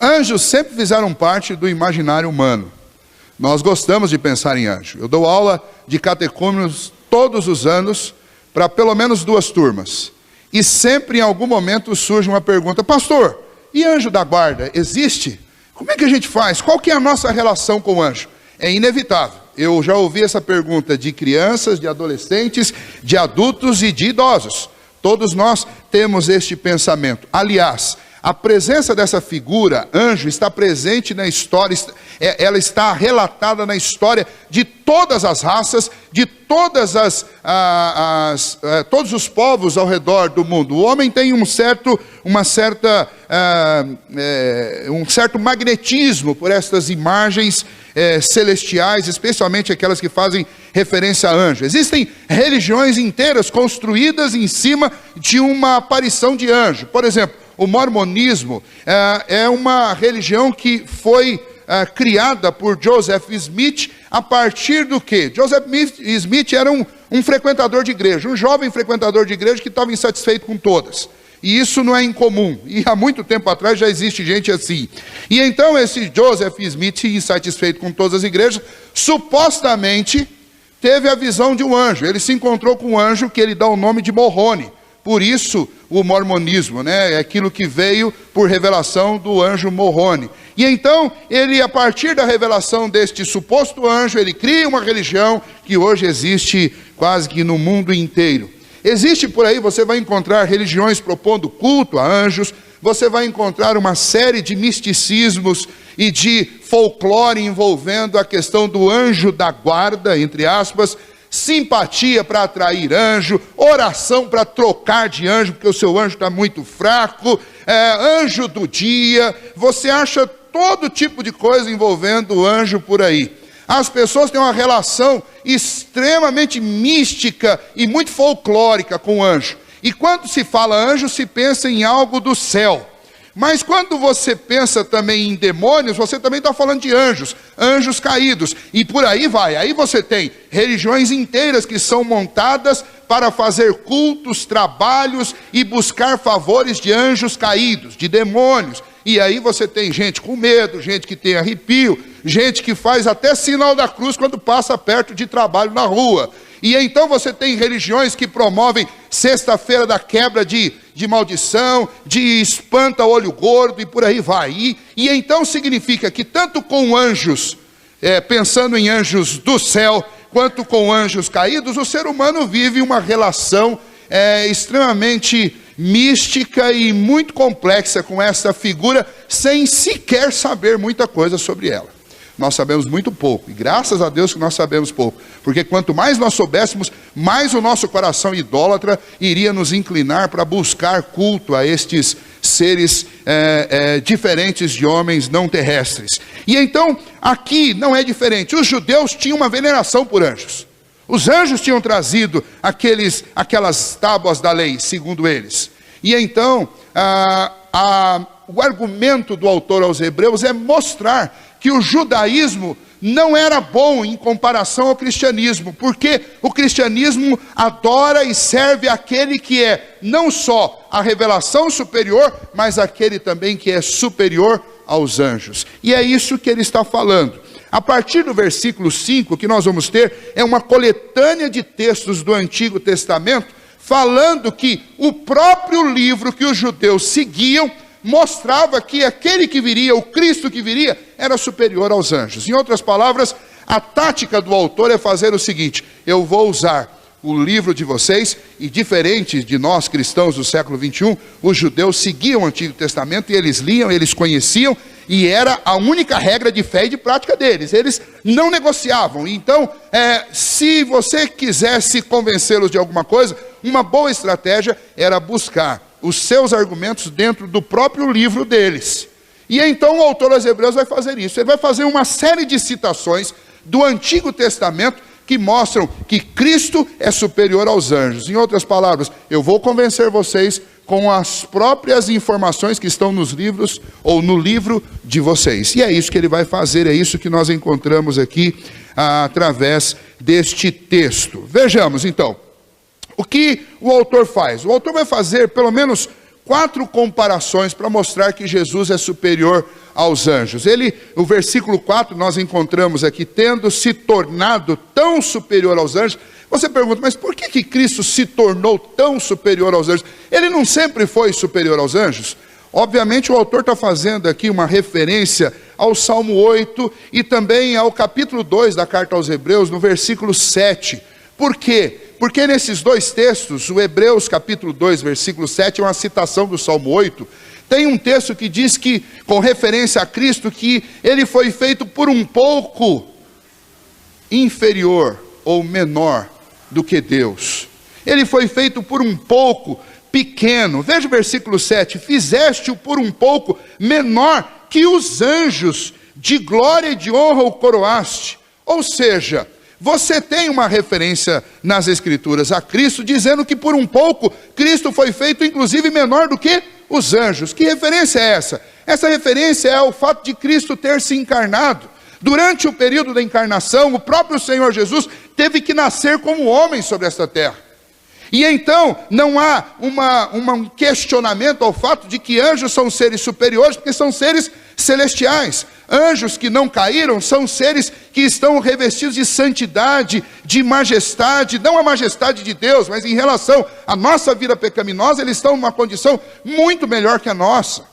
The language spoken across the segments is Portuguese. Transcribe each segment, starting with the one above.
Anjos sempre fizeram parte do imaginário humano. Nós gostamos de pensar em anjo. Eu dou aula de catecúmenos todos os anos para pelo menos 2 turmas. E sempre em algum momento surge uma pergunta: pastor, e anjo da guarda existe? Como é que a gente faz? Qual que é a nossa relação com o anjo? É inevitável. Eu já ouvi essa pergunta de crianças, de adolescentes, de adultos e de idosos. Todos nós temos este pensamento. Aliás, a presença dessa figura, anjo, está presente na história, ela está relatada na história de todas as raças, de todos os povos ao redor do mundo. O homem tem um certo magnetismo por estas imagens celestiais, especialmente aquelas que fazem referência a anjo. Existem religiões inteiras construídas em cima de uma aparição de anjo. Por exemplo, o mormonismo é uma religião que foi criada por Joseph Smith a partir do quê? Joseph Smith era um frequentador de igreja, um jovem frequentador de igreja que estava insatisfeito com todas. E isso não é incomum, e há muito tempo atrás já existe gente assim. E então esse Joseph Smith, insatisfeito com todas as igrejas, supostamente teve a visão de um anjo. Ele se encontrou com um anjo que ele dá o nome de Moroni. Por isso o mormonismo, né? É aquilo que veio por revelação do anjo Moroni. E então ele, a partir da revelação deste suposto anjo, ele cria uma religião que hoje existe quase que no mundo inteiro. Existe por aí, você vai encontrar religiões propondo culto a anjos, você vai encontrar uma série de misticismos e de folclore envolvendo a questão do anjo da guarda, entre aspas, simpatia para atrair anjo, oração para trocar de anjo, porque o seu anjo está muito fraco, anjo do dia, você acha todo tipo de coisa envolvendo o anjo por aí. As pessoas têm uma relação extremamente mística e muito folclórica com o anjo. E quando se fala anjo, se pensa em algo do céu. Mas quando você pensa também em demônios, você também está falando de anjos, anjos caídos. E por aí vai. Aí você tem religiões inteiras que são montadas para fazer cultos, trabalhos e buscar favores de anjos caídos, de demônios. E aí você tem gente com medo, gente que tem arrepio, gente que faz até sinal da cruz quando passa perto de trabalho na rua. E então você tem religiões que promovem sexta-feira da quebra de maldição, de espanta olho gordo e por aí vai. E então significa que tanto com anjos, pensando em anjos do céu, quanto com anjos caídos, o ser humano vive uma relação extremamente mística e muito complexa com essa figura, sem sequer saber muita coisa sobre ela. Nós sabemos muito pouco, e graças a Deus que nós sabemos pouco, porque quanto mais nós soubéssemos, mais o nosso coração idólatra iria nos inclinar para buscar culto a estes seres diferentes de homens não terrestres. E então, aqui não é diferente. Os judeus tinham uma veneração por anjos. Os anjos tinham trazido aquelas tábuas da lei, segundo eles. E então, o argumento do autor aos Hebreus é mostrar que o judaísmo não era bom em comparação ao cristianismo, porque o cristianismo adora e serve aquele que é não só a revelação superior, mas aquele também que é superior aos anjos. E é isso que ele está falando. A partir do versículo 5, que nós vamos ter, é uma coletânea de textos do Antigo Testamento, falando que o próprio livro que os judeus seguiam, mostrava que aquele que viria, o Cristo que viria, era superior aos anjos. Em outras palavras, a tática do autor é fazer o seguinte: eu vou usar o livro de vocês, e diferente de nós cristãos do século 21, os judeus seguiam o Antigo Testamento, e eles liam, eles conheciam, e era a única regra de fé e de prática deles. Eles não negociavam. Então, se você quisesse convencê-los de alguma coisa, uma boa estratégia era buscar os seus argumentos dentro do próprio livro deles. E então o autor aos Hebreus vai fazer isso. Ele vai fazer uma série de citações do Antigo Testamento que mostram que Cristo é superior aos anjos. Em outras palavras, eu vou convencer vocês com as próprias informações que estão nos livros ou no livro de vocês. E é isso que ele vai fazer, é isso que nós encontramos aqui através deste texto. Vejamos então. O que o autor faz? O autor vai fazer pelo menos 4 comparações para mostrar que Jesus é superior aos anjos. O versículo 4 nós encontramos aqui, tendo se tornado tão superior aos anjos. Você pergunta, mas por que Cristo se tornou tão superior aos anjos? Ele não sempre foi superior aos anjos? Obviamente o autor está fazendo aqui uma referência ao Salmo 8 e também ao capítulo 2 da carta aos Hebreus, no versículo 7. Por quê? Porque nesses dois textos, o Hebreus capítulo 2, versículo 7, é uma citação do Salmo 8, tem um texto que diz que, com referência a Cristo, que ele foi feito por um pouco inferior ou menor do que Deus. Ele foi feito por um pouco pequeno. Veja o versículo 7, fizeste-o por um pouco menor que os anjos, de glória e de honra o coroaste. Ou seja, você tem uma referência nas Escrituras a Cristo, dizendo que por um pouco, Cristo foi feito inclusive menor do que os anjos. Que referência é essa? Essa referência é o fato de Cristo ter se encarnado. Durante o período da encarnação, o próprio Senhor Jesus teve que nascer como homem sobre esta terra. E então, não há um questionamento ao fato de que anjos são seres superiores, porque são seres celestiais. Anjos que não caíram são seres que estão revestidos de santidade, de majestade, não a majestade de Deus, mas em relação à nossa vida pecaminosa, eles estão numa condição muito melhor que a nossa.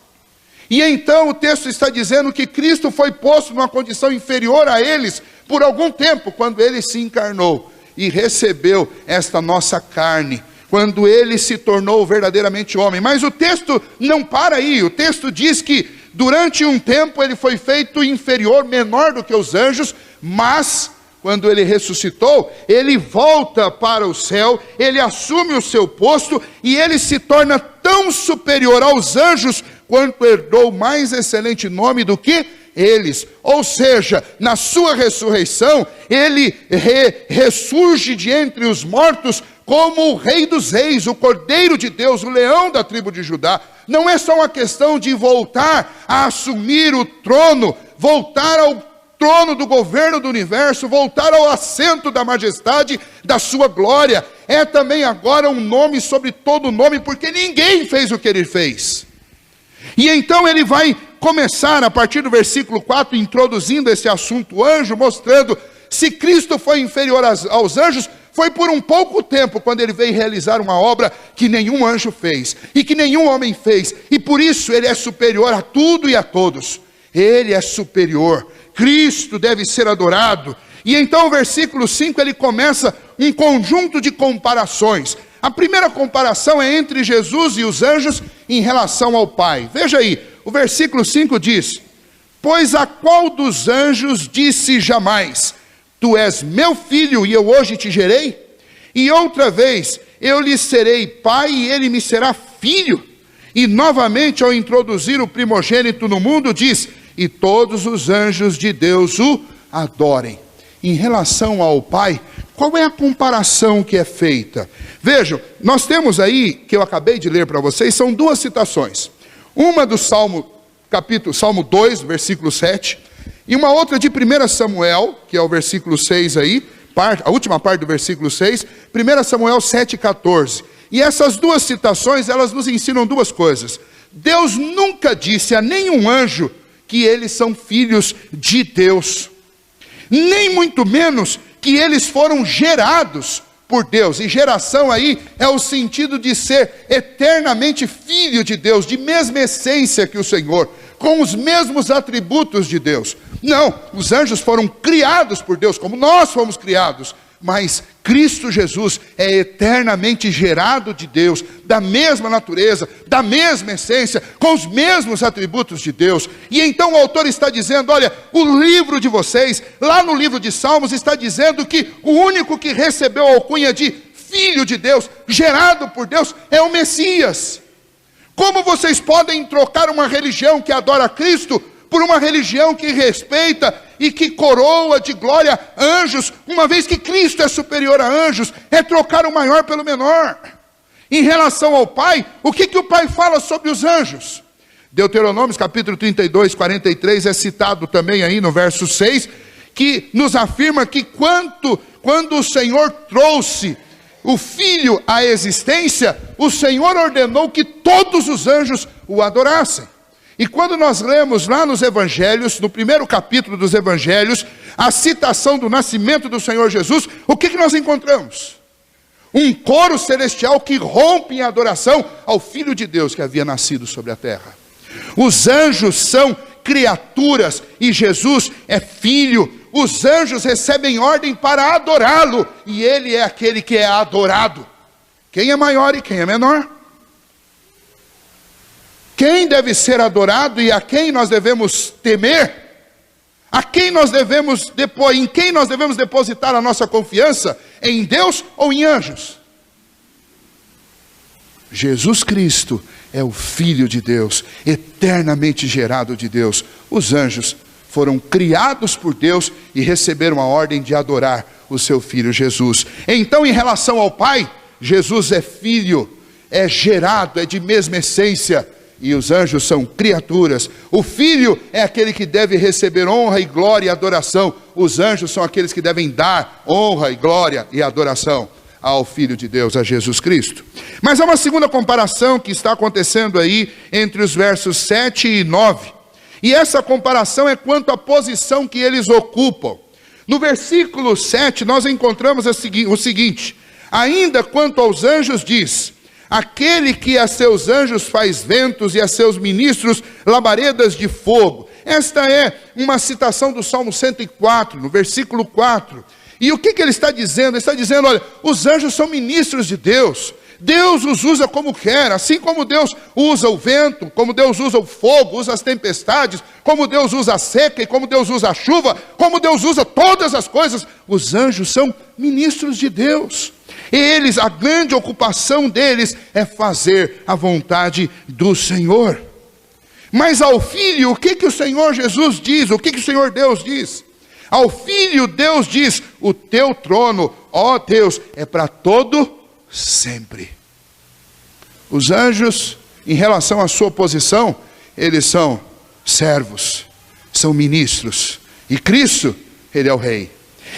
E então o texto está dizendo que Cristo foi posto numa condição inferior a eles por algum tempo, quando ele se encarnou e recebeu esta nossa carne, quando ele se tornou verdadeiramente homem. Mas o texto não para aí, o texto diz que durante um tempo ele foi feito inferior, menor do que os anjos, mas quando ele ressuscitou, ele volta para o céu, ele assume o seu posto e ele se torna tão superior aos anjos quanto herdou mais excelente nome do que eles. Ou seja, na sua ressurreição, ele ressurge de entre os mortos como o Rei dos Reis, o Cordeiro de Deus, o Leão da tribo de Judá. Não é só uma questão de voltar a assumir o trono, voltar ao trono do governo do universo, voltar ao assento da majestade da sua glória. É também agora um nome sobre todo nome, porque ninguém fez o que ele fez. E então ele vai começar a partir do versículo 4, introduzindo esse assunto anjo, mostrando se Cristo foi inferior aos anjos, foi por um pouco tempo, quando ele veio realizar uma obra que nenhum anjo fez, e que nenhum homem fez, e por isso ele é superior a tudo e a todos. Ele é superior, Cristo deve ser adorado. E então o versículo 5, ele começa um conjunto de comparações. A primeira comparação é entre Jesus e os anjos em relação ao Pai. Veja aí, o versículo 5 diz: pois a qual dos anjos disse jamais, tu és meu filho e eu hoje te gerei? E outra vez, eu lhe serei pai e ele me será filho. E novamente, ao introduzir o primogênito no mundo, diz, e todos os anjos de Deus o adorem. Em relação ao Pai, qual é a comparação que é feita? Vejam, nós temos aí, que eu acabei de ler para vocês, são duas citações. Uma do Salmo 2, versículo 7, e uma outra de 1 Samuel, que é o versículo 6 aí, a última parte do versículo 6, 1 Samuel 7,14. E essas duas citações, elas nos ensinam duas coisas. Deus nunca disse a nenhum anjo que eles são filhos de Deus, nem muito menos que eles foram gerados por Deus. E geração aí é o sentido de ser eternamente filho de Deus, de mesma essência que o Senhor, com os mesmos atributos de Deus. Não, os anjos foram criados por Deus, como nós fomos criados, mas Cristo Jesus é eternamente gerado de Deus, da mesma natureza, da mesma essência, com os mesmos atributos de Deus. E então o autor está dizendo, olha, o livro de vocês, lá no livro de Salmos, está dizendo que o único que recebeu a alcunha de filho de Deus, gerado por Deus, é o Messias. Como vocês podem trocar uma religião que adora Cristo por uma religião que respeita e que coroa de glória anjos, uma vez que Cristo é superior a anjos? É trocar o maior pelo menor. Em relação ao Pai, o que o Pai fala sobre os anjos? Deuteronômio capítulo 32, 43 é citado também aí no verso 6, que nos afirma que quando o Senhor trouxe o Filho à existência, o Senhor ordenou que todos os anjos o adorassem. E quando nós lemos lá nos Evangelhos, no primeiro capítulo dos Evangelhos, a citação do nascimento do Senhor Jesus, o que nós encontramos? Um coro celestial que rompe em adoração ao Filho de Deus que havia nascido sobre a terra. Os anjos são criaturas e Jesus é filho. Os anjos recebem ordem para adorá-lo e ele é aquele que é adorado. Quem é maior e quem é menor? Quem deve ser adorado e a quem nós devemos temer? A quem nós devemos em quem nós devemos depositar a nossa confiança? Em Deus ou em anjos? Jesus Cristo é o Filho de Deus, eternamente gerado de Deus. Os anjos foram criados por Deus e receberam a ordem de adorar o seu Filho Jesus. Então, em relação ao Pai, Jesus é filho, é gerado, é de mesma essência, e os anjos são criaturas. O Filho é aquele que deve receber honra e glória e adoração. Os anjos são aqueles que devem dar honra e glória e adoração ao Filho de Deus, a Jesus Cristo. Mas há uma segunda comparação que está acontecendo aí entre os versos 7 e 9. E essa comparação é quanto à posição que eles ocupam. No versículo 7 nós encontramos o seguinte: ainda quanto aos anjos diz: aquele que a seus anjos faz ventos e a seus ministros labaredas de fogo. Esta é uma citação do Salmo 104, no versículo 4. E o que ele está dizendo? Ele está dizendo, olha, os anjos são ministros de Deus. Deus os usa como quer, assim como Deus usa o vento, como Deus usa o fogo, usa as tempestades, como Deus usa a seca e como Deus usa a chuva, como Deus usa todas as coisas. Os anjos são ministros de Deus. Eles, a grande ocupação deles é fazer a vontade do Senhor. Mas ao Filho, o que o Senhor Jesus diz? O que o Senhor Deus diz? Ao Filho Deus diz: o teu trono, ó Deus, é para todo sempre. Os anjos, em relação à sua posição, eles são servos, são ministros. E Cristo, Ele é o Rei.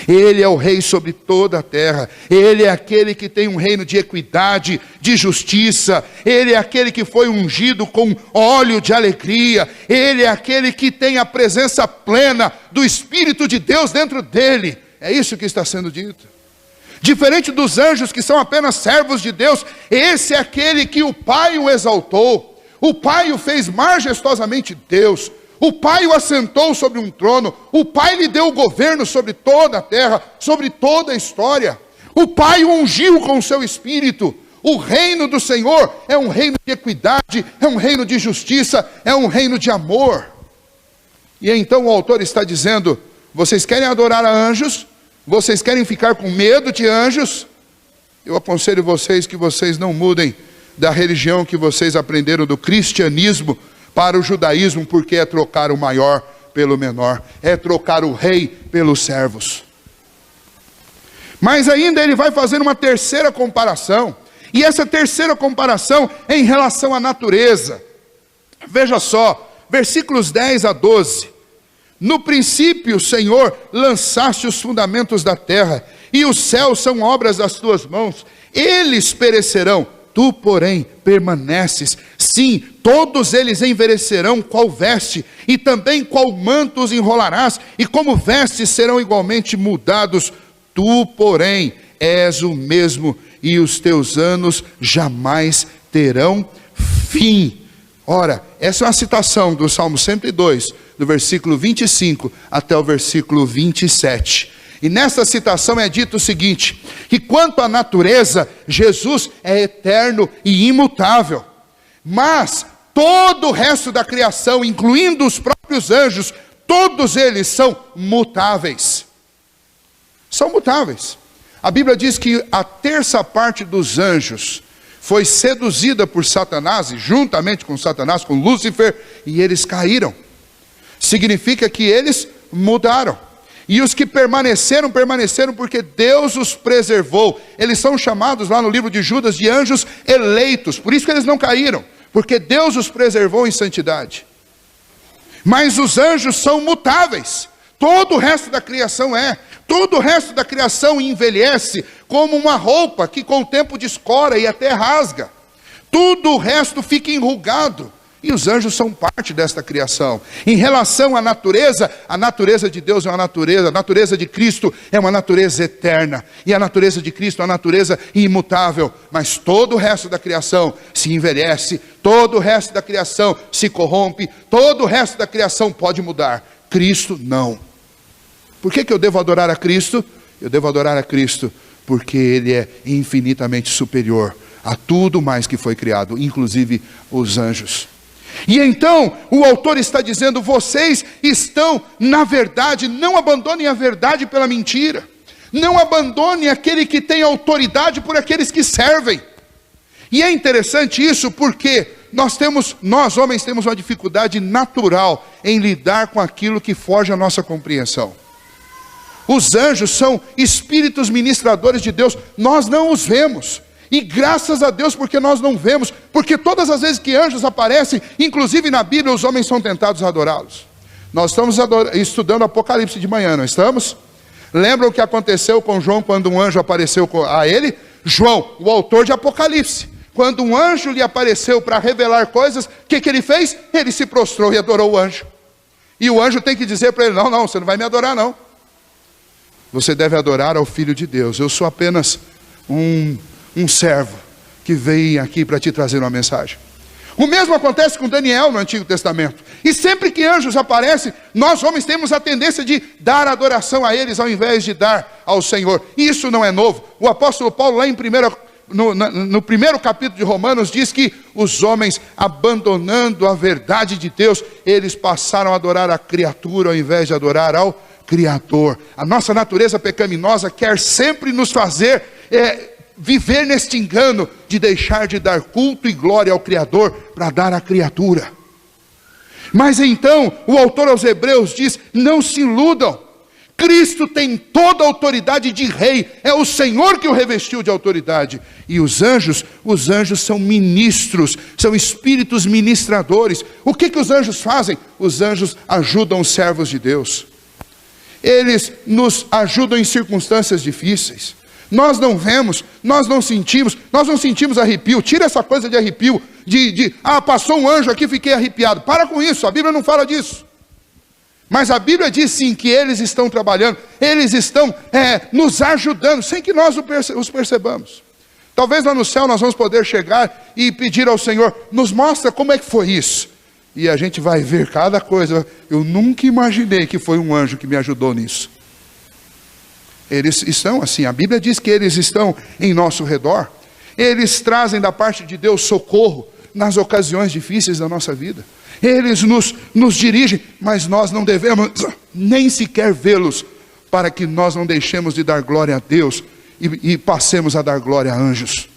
Ele é o Rei sobre toda a terra. Ele é aquele que tem um reino de equidade, de justiça. Ele é aquele que foi ungido com óleo de alegria. Ele é aquele que tem a presença plena do Espírito de Deus dentro dele. É isso que está sendo dito. Diferente dos anjos que são apenas servos de Deus, esse é aquele que o Pai o exaltou. O Pai o fez majestosamente Deus. O Pai o assentou sobre um trono. O Pai lhe deu o governo sobre toda a terra, sobre toda a história. O Pai o ungiu com o seu Espírito. O reino do Senhor é um reino de equidade, é um reino de justiça, é um reino de amor. E então o autor está dizendo: vocês querem adorar a anjos? Vocês querem ficar com medo de anjos? Eu aconselho vocês que vocês não mudem da religião que vocês aprenderam do cristianismo para o judaísmo, porque é trocar o maior pelo menor, é trocar o rei pelos servos. Mas ainda ele vai fazer uma terceira comparação, e essa terceira comparação é em relação à natureza. Veja só, versículos 10 a 12. No princípio, Senhor, lançaste os fundamentos da terra, e os céus são obras das tuas mãos. Eles perecerão, tu, porém, permaneces. Sim, todos eles envelhecerão qual veste, e também qual manto os enrolarás, e como vestes serão igualmente mudados. Tu, porém, és o mesmo, e os teus anos jamais terão fim. Ora, essa é uma citação do Salmo 102, do versículo 25 até o versículo 27. E nessa citação é dito o seguinte: que quanto à natureza, Jesus é eterno e imutável. Mas todo o resto da criação, incluindo os próprios anjos, todos eles são mutáveis. São mutáveis. A Bíblia diz que a terça parte dos anjos foi seduzida por Satanás, e juntamente com Satanás, com Lúcifer, e eles caíram. Significa que eles mudaram. E os que permaneceram, permaneceram porque Deus os preservou. Eles são chamados lá no livro de Judas de anjos eleitos. Por isso que eles não caíram, porque Deus os preservou em santidade. Mas os anjos são mutáveis. Todo o resto da criação é. Todo o resto da criação envelhece como uma roupa que com o tempo descora e até rasga. Tudo o resto fica enrugado. E os anjos são parte desta criação. Em relação à natureza de Deus é uma natureza, a natureza de Cristo é uma natureza eterna. E a natureza de Cristo é uma natureza imutável. Mas todo o resto da criação se envelhece, todo o resto da criação se corrompe, todo o resto da criação pode mudar. Cristo não. Por que eu devo adorar a Cristo? Eu devo adorar a Cristo porque Ele é infinitamente superior a tudo mais que foi criado, inclusive os anjos. E então, o autor está dizendo, vocês estão na verdade, não abandonem a verdade pela mentira. Não abandone aquele que tem autoridade por aqueles que servem. E é interessante isso porque nós homens temos uma dificuldade natural em lidar com aquilo que foge à nossa compreensão. Os anjos são espíritos ministradores de Deus, nós não os vemos. E graças a Deus porque nós não vemos, porque todas as vezes que anjos aparecem, inclusive na Bíblia, os homens são tentados a adorá-los. Nós estamos estudando Apocalipse de manhã, não estamos? Lembram o que aconteceu com João quando um anjo apareceu a ele? João, o autor de Apocalipse, quando um anjo lhe apareceu para revelar coisas, o que ele fez? Ele se prostrou e adorou o anjo. E o anjo tem que dizer para ele, não, você não vai me adorar não. Você deve adorar ao Filho de Deus, eu sou apenas um servo que veio aqui para te trazer uma mensagem. O mesmo acontece com Daniel no Antigo Testamento. E sempre que anjos aparecem, nós homens temos a tendência de dar adoração a eles ao invés de dar ao Senhor. E isso não é novo. O apóstolo Paulo lá no primeiro capítulo de Romanos diz que os homens, abandonando a verdade de Deus, eles passaram a adorar a criatura ao invés de adorar ao Criador. A nossa natureza pecaminosa quer sempre nos fazer viver neste engano de deixar de dar culto e glória ao Criador para dar à criatura. Mas então o autor aos Hebreus diz, não se iludam, Cristo tem toda a autoridade de rei, é o Senhor que o revestiu de autoridade. E os anjos são ministros, são espíritos ministradores. O que os anjos fazem? Os anjos ajudam os servos de Deus. Eles nos ajudam em circunstâncias difíceis. Nós não vemos, nós não sentimos arrepio. Tira essa coisa de arrepio, passou um anjo aqui, fiquei arrepiado. Para com isso, a Bíblia não fala disso. Mas a Bíblia diz sim que eles estão trabalhando, eles estão nos ajudando, sem que nós os percebamos. Talvez lá no céu nós vamos poder chegar e pedir ao Senhor, nos mostra como é que foi isso. E a gente vai ver cada coisa. Eu nunca imaginei que foi um anjo que me ajudou nisso. Eles estão assim, a Bíblia diz que eles estão em nosso redor. Eles trazem da parte de Deus socorro nas ocasiões difíceis da nossa vida. Eles nos dirigem, mas nós não devemos nem sequer vê-los, para que nós não deixemos de dar glória a Deus e passemos a dar glória a anjos.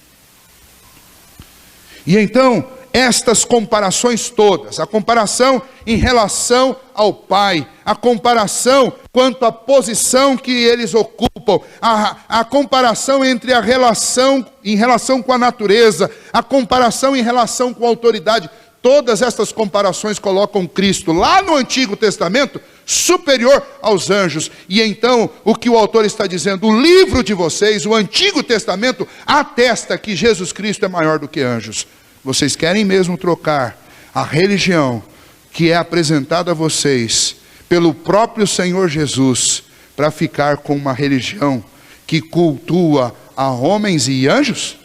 E então, estas comparações todas, a comparação em relação ao Pai, a comparação quanto à posição que eles ocupam, a comparação entre em relação com a natureza, a comparação em relação com a autoridade, todas estas comparações colocam Cristo lá no Antigo Testamento superior aos anjos. E então o que o autor está dizendo, o livro de vocês, o Antigo Testamento, atesta que Jesus Cristo é maior do que anjos. Vocês querem mesmo trocar a religião que é apresentada a vocês pelo próprio Senhor Jesus para ficar com uma religião que cultua a homens e anjos?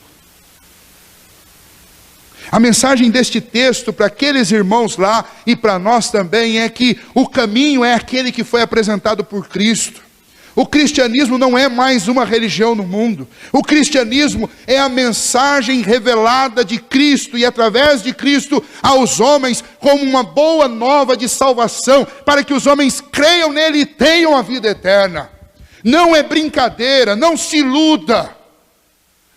A mensagem deste texto para aqueles irmãos lá e para nós também é que o caminho é aquele que foi apresentado por Cristo. O cristianismo não é mais uma religião no mundo. O cristianismo é a mensagem revelada de Cristo e através de Cristo aos homens como uma boa nova de salvação, para que os homens creiam nele e tenham a vida eterna. Não é brincadeira, não se iluda.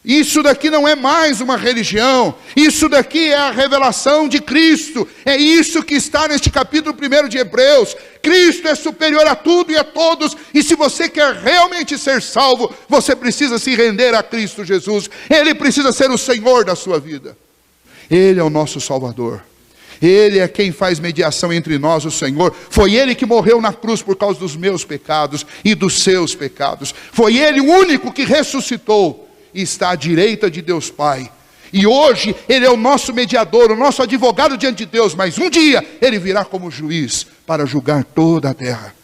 Isso daqui não é mais uma religião, isso daqui é a revelação de Cristo, é isso que está neste capítulo 1 de Hebreus. Cristo é superior a tudo e a todos, e se você quer realmente ser salvo, você precisa se render a Cristo Jesus, Ele precisa ser o Senhor da sua vida. Ele é o nosso Salvador, Ele é quem faz mediação entre nós, o Senhor. Foi Ele que morreu na cruz por causa dos meus pecados e dos seus pecados. Foi Ele o único que ressuscitou e está à direita de Deus Pai. E hoje Ele é o nosso mediador, o nosso advogado diante de Deus. Mas um dia Ele virá como juiz para julgar toda a terra.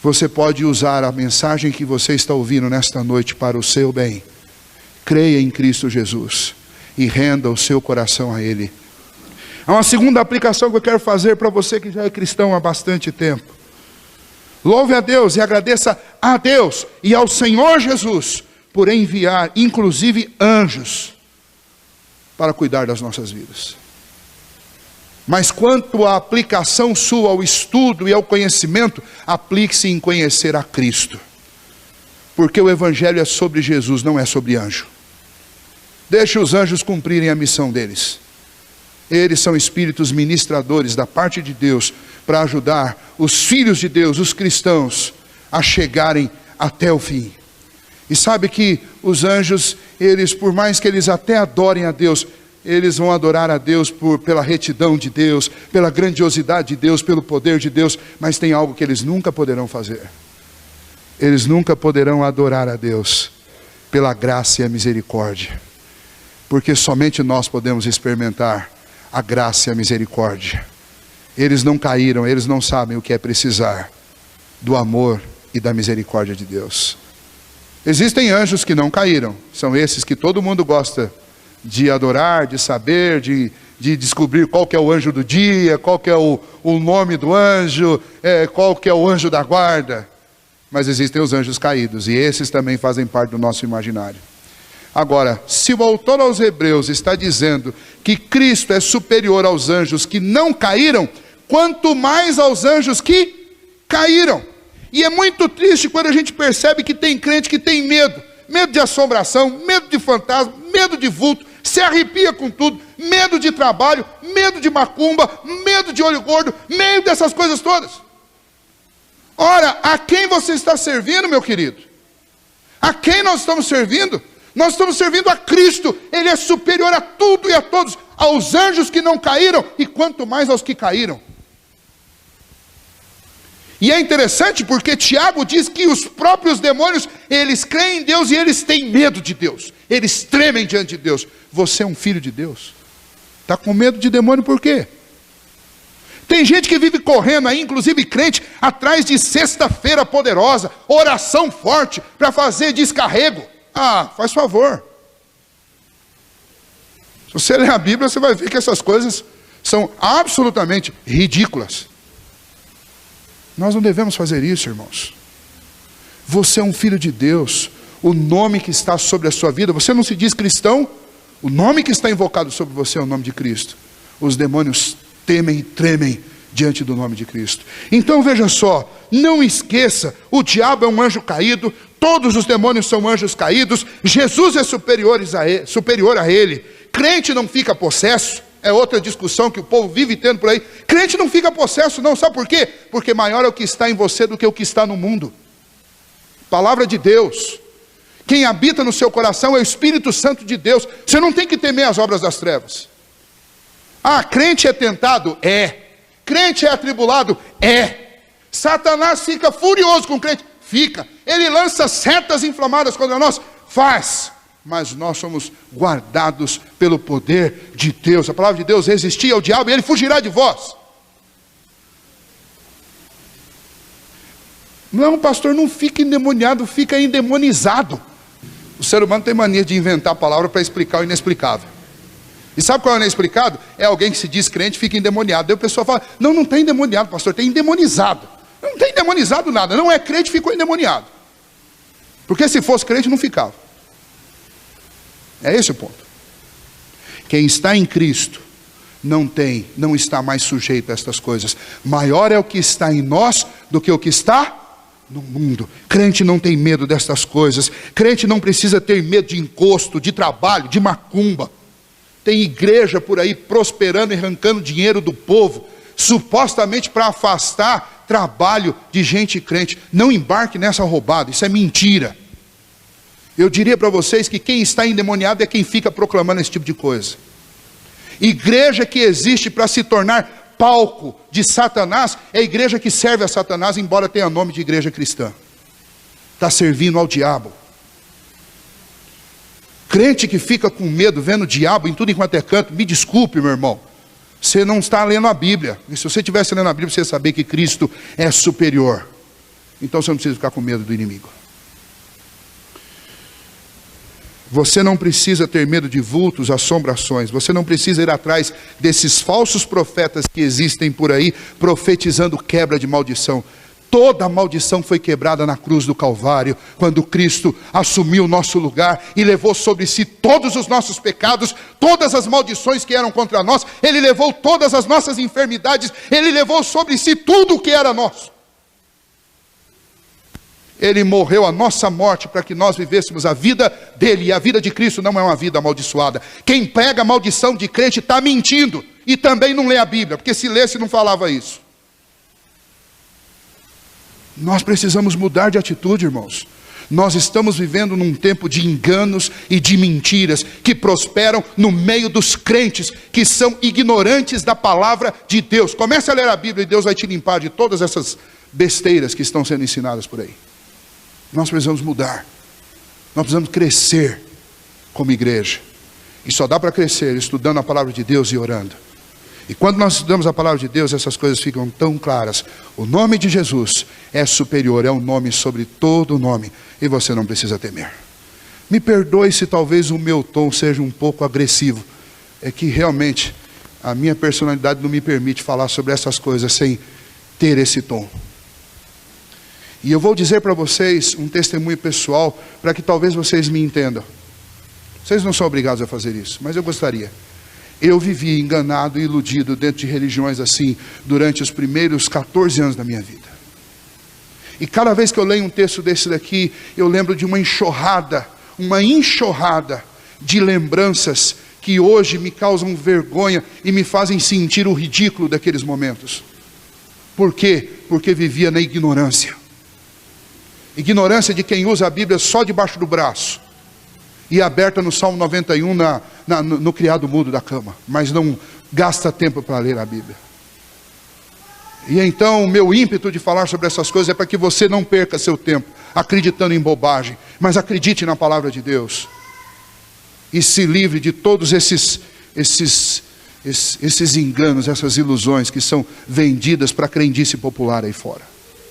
Você pode usar a mensagem que você está ouvindo nesta noite para o seu bem. Creia em Cristo Jesus e renda o seu coração a Ele. Há uma segunda aplicação que eu quero fazer para você que já é cristão há bastante tempo. Louve a Deus e agradeça a Deus e ao Senhor Jesus por enviar, inclusive, anjos para cuidar das nossas vidas. Mas quanto à aplicação sua ao estudo e ao conhecimento, aplique-se em conhecer a Cristo. Porque o Evangelho é sobre Jesus, não é sobre anjo. Deixe os anjos cumprirem a missão deles. Eles são espíritos ministradores da parte de Deus para ajudar os filhos de Deus, os cristãos, a chegarem até o fim. E sabe que os anjos, eles, por mais que eles até adorem a Deus, eles vão adorar a Deus pela retidão de Deus, pela grandiosidade de Deus, pelo poder de Deus, mas tem algo que eles nunca poderão fazer. Eles nunca poderão adorar a Deus pela graça e a misericórdia, porque somente nós podemos experimentar a graça e a misericórdia. Eles não caíram, eles não sabem o que é precisar do amor e da misericórdia de Deus. Existem anjos que não caíram, são esses que todo mundo gosta de adorar, de saber, de descobrir qual que é o anjo do dia, qual que é o nome do anjo, qual que é o anjo da guarda. Mas existem os anjos caídos, e esses também fazem parte do nosso imaginário. Agora, se o autor aos Hebreus está dizendo que Cristo é superior aos anjos que não caíram, quanto mais aos anjos que caíram. E é muito triste quando a gente percebe que tem crente que tem medo. Medo de assombração, medo de fantasma, medo de vulto, se arrepia com tudo, medo de trabalho, medo de macumba, medo de olho gordo, medo dessas coisas todas. Ora, a quem você está servindo, meu querido? A quem nós estamos servindo? Nós estamos servindo a Cristo. Ele é superior a tudo e a todos, aos anjos que não caíram, e quanto mais aos que caíram. E é interessante porque Tiago diz que os próprios demônios, eles creem em Deus e eles têm medo de Deus. Eles tremem diante de Deus. Você é um filho de Deus. Está com medo de demônio por quê? Tem gente que vive correndo aí, inclusive crente, atrás de sexta-feira poderosa, oração forte, para fazer descarrego. Ah, faz favor. Se você ler a Bíblia, você vai ver que essas coisas são absolutamente ridículas. Nós não devemos fazer isso, irmãos. Você é um filho de Deus. O nome que está sobre a sua vida, você não se diz cristão? O nome que está invocado sobre você é o nome de Cristo. Os demônios temem e tremem diante do nome de Cristo. Então veja só, não esqueça, o diabo é um anjo caído, todos os demônios são anjos caídos, Jesus é superior a ele. Crente não fica possesso, é outra discussão que o povo vive tendo por aí. Crente não fica possesso não, sabe por quê? Porque maior é o que está em você do que o que está no mundo. Palavra de Deus. Quem habita no seu coração é o Espírito Santo de Deus. Você não tem que temer as obras das trevas. Ah, crente é tentado? É. Crente é atribulado? É. Satanás fica furioso com o crente? Fica. Ele lança setas inflamadas contra nós? Faz. Mas nós somos guardados pelo poder de Deus. A palavra de Deus: resistir ao diabo e ele fugirá de vós. Não, pastor, não fica endemoniado, fica endemonizado. O ser humano tem mania de inventar a palavra para explicar o inexplicável. E sabe qual é o inexplicado? É alguém que se diz crente e fica endemoniado. Daí o pessoal fala: não tem endemoniado, pastor, tem endemonizado. Não tem endemonizado nada, não é crente, ficou endemoniado. Porque se fosse crente não ficava. É esse o ponto. Quem está em Cristo não está mais sujeito a estas coisas. Maior é o que está em nós do que o que está no mundo. Crente não tem medo destas coisas. Crente não precisa ter medo de encosto, de trabalho, de macumba. Tem igreja por aí prosperando e arrancando dinheiro do povo, supostamente para afastar trabalho de gente crente. Não embarque nessa roubada, isso é mentira. Eu diria para vocês que quem está endemoniado é quem fica proclamando esse tipo de coisa. Igreja que existe para se tornar palco de Satanás é a igreja que serve a Satanás, embora tenha nome de igreja cristã. Está servindo ao diabo. Crente que fica com medo, vendo o diabo em tudo enquanto é canto, me desculpe, meu irmão, você não está lendo a Bíblia. E se você estivesse lendo a Bíblia, você ia saber que Cristo é superior. Então você não precisa ficar com medo do inimigo. Você não precisa ter medo de vultos, assombrações. Você não precisa ir atrás desses falsos profetas que existem por aí, profetizando quebra de maldição. Toda a maldição foi quebrada na cruz do Calvário, quando Cristo assumiu o nosso lugar e levou sobre si todos os nossos pecados, todas as maldições que eram contra nós. Ele levou todas as nossas enfermidades, Ele levou sobre si tudo o que era nosso. Ele morreu a nossa morte para que nós vivêssemos a vida dele, e a vida de Cristo não é uma vida amaldiçoada. Quem prega a maldição de crente está mentindo, e também não lê a Bíblia, porque se lesse não falava isso. Nós precisamos mudar de atitude, irmãos. Nós estamos vivendo num tempo de enganos e de mentiras que prosperam no meio dos crentes que são ignorantes da palavra de Deus. Comece a ler a Bíblia e Deus vai te limpar de todas essas besteiras que estão sendo ensinadas por aí. Nós precisamos mudar. Nós precisamos crescer como igreja. E só dá para crescer estudando a palavra de Deus e orando. E quando nós estudamos a palavra de Deus, essas coisas ficam tão claras. O nome de Jesus é superior, é um nome sobre todo nome. E você não precisa temer. Me perdoe se talvez o meu tom seja um pouco agressivo. É que realmente a minha personalidade não me permite falar sobre essas coisas sem ter esse tom. E eu vou dizer para vocês um testemunho pessoal, para que talvez vocês me entendam. Vocês não são obrigados a fazer isso, mas eu gostaria. Eu vivi enganado e iludido dentro de religiões assim, durante os primeiros 14 anos da minha vida. E cada vez que eu leio um texto desse daqui, eu lembro de uma enxurrada de lembranças que hoje me causam vergonha e me fazem sentir o ridículo daqueles momentos. Por quê? Porque vivia na ignorância. Ignorância de quem usa a Bíblia só debaixo do braço e aberta no Salmo 91 no criado mudo da cama, mas não gasta tempo para ler a Bíblia. E então o meu ímpeto de falar sobre essas coisas é para que você não perca seu tempo acreditando em bobagem, mas acredite na palavra de Deus e se livre de todos esses enganos, essas ilusões que são vendidas para a crendice popular aí fora.